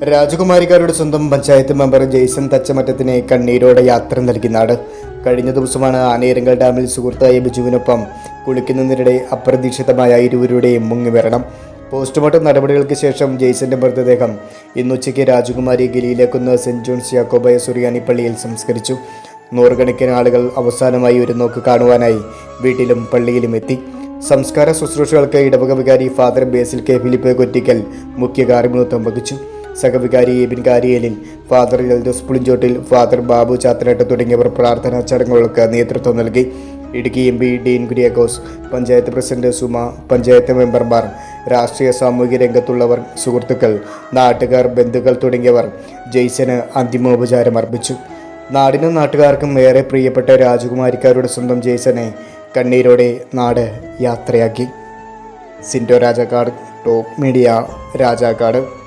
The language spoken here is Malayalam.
രാജകുമാരിക്കാരുടെ സ്വന്തം പഞ്ചായത്ത് മെമ്പർ ജെയ്സൺ തച്ചമറ്റത്തിന് കണ്ണീരോടെ യാത്ര നൽകി നാട്. കഴിഞ്ഞ ദിവസമാണ് ആനയിരങ്കൽ ഡാമിൽ സുഹൃത്തായ ബിജുവിനൊപ്പം കുളിക്കുന്നതിനിടെ അപ്രതീക്ഷിതമായ ഇരുവരുടെയും മുങ്ങിമരണം. പോസ്റ്റ്മോർട്ടം നടപടികൾക്ക് ശേഷം ജെയ്സന്റെ മൃതദേഹം ഇന്നുച്ചയ്ക്ക് രാജകുമാരി ഗലീലക്കുന്ന് സെന്റ് ജോൺസ് യാക്കോബായ സുറിയാനി പള്ളിയിൽ സംസ്കരിച്ചു. നൂറുകണക്കിന് ആളുകൾ അവസാനമായി ഒരു നോക്ക് കാണുവാനായി വീട്ടിലും പള്ളിയിലും എത്തി. സംസ്കാര ശുശ്രൂഷകൾക്ക് ഇടവക വികാരി ഫാദർ ബേസിൽ കെ ഫിലിപ്പ് കൊറ്റിക്കൽ മുഖ്യ കാർമ്മികത്വം വഹിച്ചു. സഹവികാരി എബിൻ കാരിയേലിൽ, ഫാദർ എൽദോസ് പുളിഞ്ചോട്ടിൽ, ഫാദർ ബാബു ചാത്തനാട്ട് തുടങ്ങിയവർ പ്രാർത്ഥനാ ചടങ്ങുകൾക്ക് നേതൃത്വം നൽകി. Idukki M P Dean Kuriakose, panchayat president Suma, panchayat മെമ്പർമാർ, രാഷ്ട്രീയ സാമൂഹിക രംഗത്തുള്ളവർ, സുഹൃത്തുക്കൾ, നാട്ടുകാർ, ബന്ധുക്കൾ തുടങ്ങിയവർ ജെയ്സന് അന്തിമോപചാരം അർപ്പിച്ചു. നാടിനും നാട്ടുകാർക്കും ഏറെ പ്രിയപ്പെട്ട രാജകുമാരിക്കാരുടെ സ്വന്തം ജെയ്സനെ കണ്ണീരോടെ നാട് യാത്രയാക്കി. Sindo Rajakkad, top media, Rajakkad.